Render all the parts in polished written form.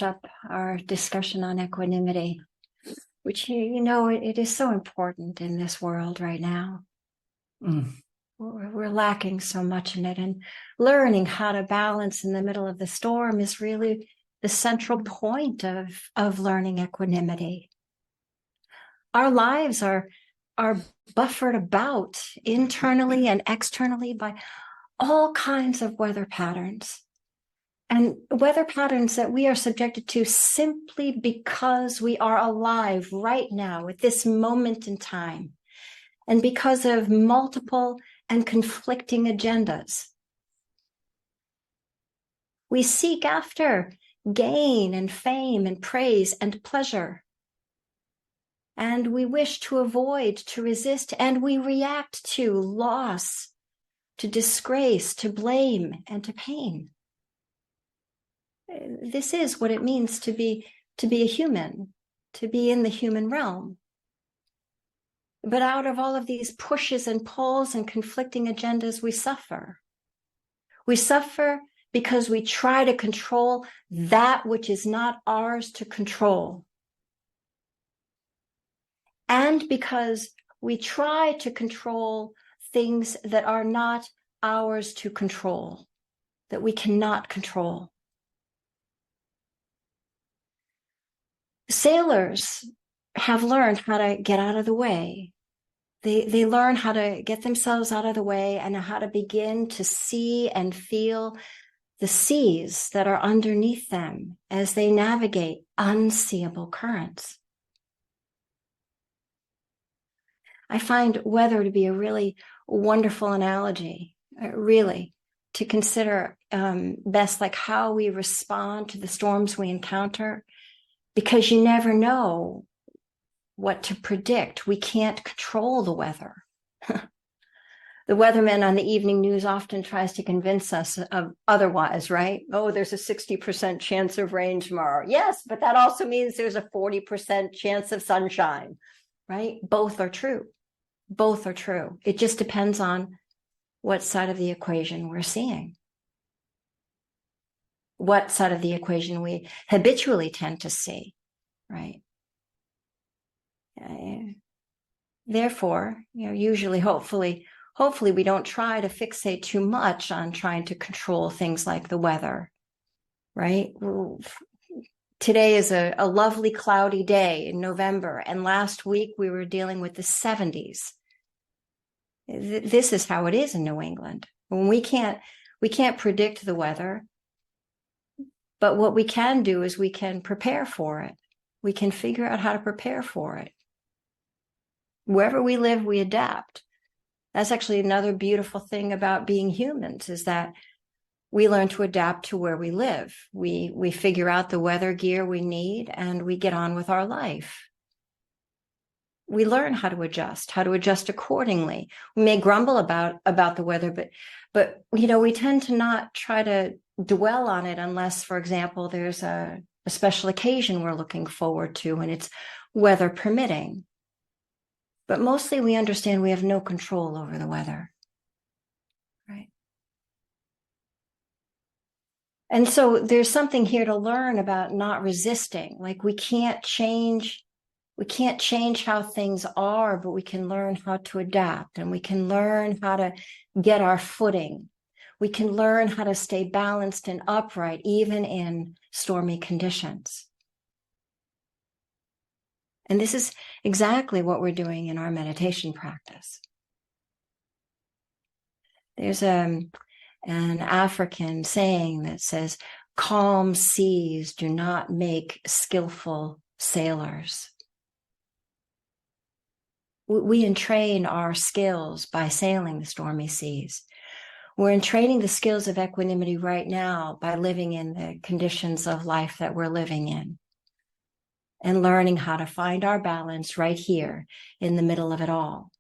up our discussion on equanimity, which, it is so important in this world right now. We're lacking so much in it, and learning how to balance in the middle of the storm is really the central point of learning equanimity. Our lives are buffered about internally and externally by all kinds of weather patterns. And weather patterns that we are subjected to simply because we are alive right now at this moment in time, and because of multiple and conflicting agendas. We seek after gain and fame and praise and pleasure. And we wish to avoid, to resist, and we react to loss, to disgrace, to blame, and to pain. This is what it means to be a human, to be in the human realm. But out of all of these pushes and pulls and conflicting agendas, we suffer. We suffer because we try to control that which is not ours to control. And because we try to control things that are not ours to control, that we cannot control. Sailors have learned how to get out of the way. They learn how to get themselves out of the way and how to begin to see and feel the seas that are underneath them as they navigate unseeable currents. I find weather to be a really wonderful analogy, really, to consider best like how we respond to the storms we encounter, because you never know what to predict. We can't control the weather. The weatherman on the evening news often tries to convince us of otherwise, right? Oh, there's a 60% chance of rain tomorrow. Yes, but that also means there's a 40% chance of sunshine, right? Both are true. Both are true. It just depends on what side of the equation we're seeing. What side of the equation we habitually tend to see, right? Therefore, usually, hopefully we don't try to fixate too much on trying to control things like the weather, right? Today is a lovely cloudy day in November, and last week we were dealing with the 70s. This is how it is in New England. When we can't predict the weather, but what we can do is we can prepare for it. We can figure out how to prepare for it. Wherever we live, we adapt. That's actually another beautiful thing about being humans, is that we learn to adapt to where we live. We figure out the weather gear we need, and we get on with our life. We learn how to adjust accordingly. We may grumble about the weather, but we tend to not try to dwell on it unless, for example, there's a special occasion we're looking forward to and it's weather permitting. But mostly we understand we have no control over the weather, right? And so there's something here to learn about not resisting. Like we can't change how things are, but we can learn how to adapt, and we can learn how to get our footing. We can learn how to stay balanced and upright, even in stormy conditions. And this is exactly what we're doing in our meditation practice. There's an African saying that says, "Calm seas do not make skillful sailors." We entrain our skills by sailing the stormy seas. We're entraining the skills of equanimity right now by living in the conditions of life that we're living in, and learning how to find our balance right here in the middle of it all.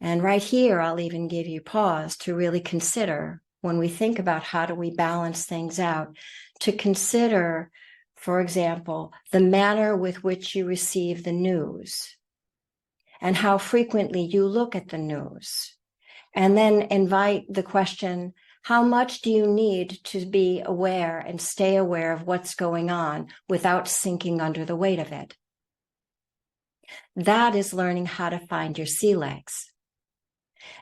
And right here, I'll even give you pause to really consider, when we think about how do we balance things out, to consider, for example, the manner with which you receive the news and how frequently you look at the news. And then invite the question, How much do you need to be aware and stay aware of what's going on without sinking under the weight of it? That is learning how to find your sea legs.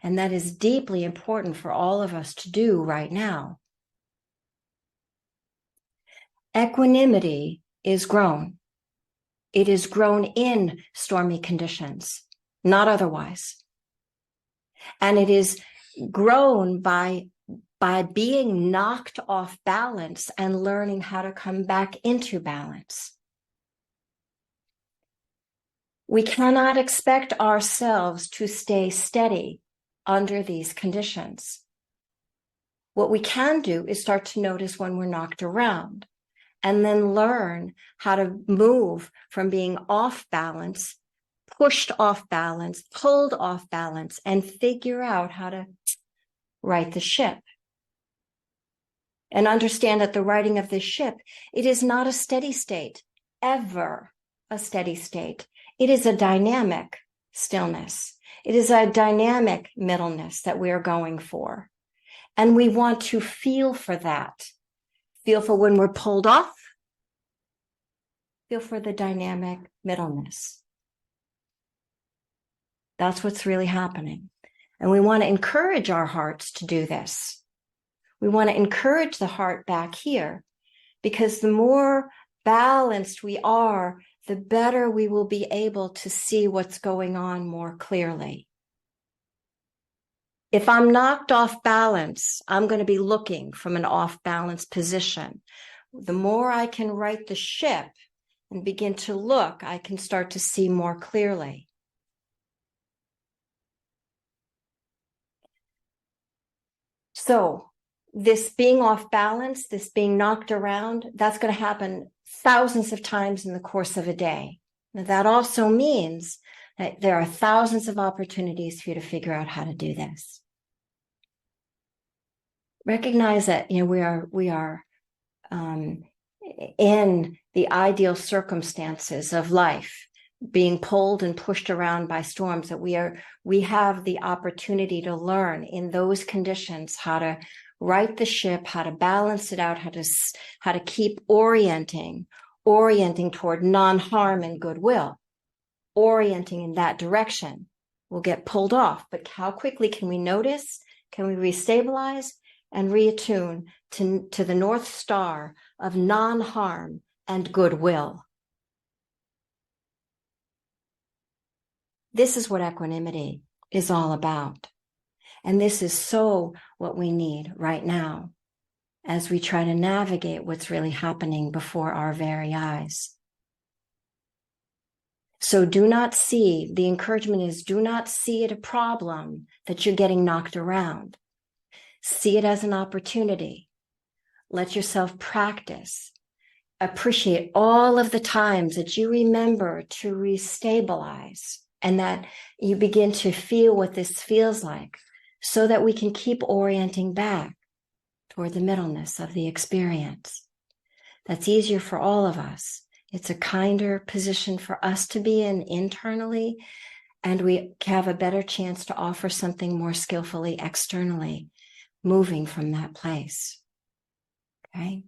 And that is deeply important for all of us to do right now. Equanimity is grown. It is grown in stormy conditions, not otherwise. And it is grown by being knocked off balance and learning how to come back into balance. We cannot expect ourselves to stay steady under these conditions. What we can do is start to notice when we're knocked around, and then learn how to move from being off balance, pushed off balance, pulled off balance, and figure out how to right the ship. And understand that the righting of this ship, it is not a steady state, ever a steady state. It is a dynamic stillness. It is a dynamic middleness that we are going for. And we want to feel for that. Feel for when we're pulled off. Feel for the dynamic middleness. That's what's really happening. And we want to encourage our hearts to do this. We want to encourage the heart back here, because the more balanced we are, the better we will be able to see what's going on more clearly. If I'm knocked off balance, I'm going to be looking from an off balance position. The more I can right the ship and begin to look, I can start to see more clearly. So this being off balance, this being knocked around, that's going to happen thousands of times in the course of a day. Now, that also means that there are thousands of opportunities for you to figure out how to do this. Recognize that we are in the ideal circumstances of life, being pulled and pushed around by storms, that we have the opportunity to learn in those conditions how to right the ship, how to balance it out, how to keep orienting toward non-harm and goodwill, orienting in that direction. We'll get pulled off, but how quickly can we notice? Can we restabilize and reattune to the North Star of non-harm and goodwill? This is what equanimity is all about. And this is so what we need right now as we try to navigate what's really happening before our very eyes. So the encouragement is, do not see it a problem that you're getting knocked around. See it as an opportunity. Let yourself practice. Appreciate all of the times that you remember to restabilize and that you begin to feel what this feels like, so that we can keep orienting back toward the middleness of the experience. That's easier for all of us. It's a kinder position for us to be in internally, and we have a better chance to offer something more skillfully externally, moving from that place. Okay?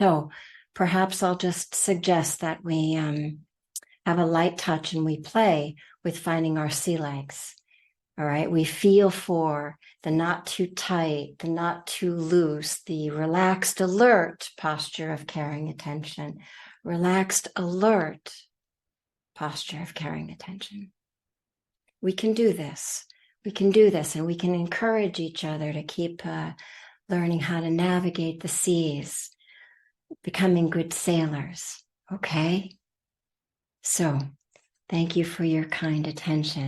So perhaps I'll just suggest that we have a light touch and we play with finding our sea legs. All right. We feel for the not too tight, the not too loose, the relaxed, alert posture of caring attention. Relaxed, alert posture of caring attention. We can do this. We can do this, and we can encourage each other to keep learning how to navigate the seas, becoming good sailors. Okay? So, thank you for your kind attention.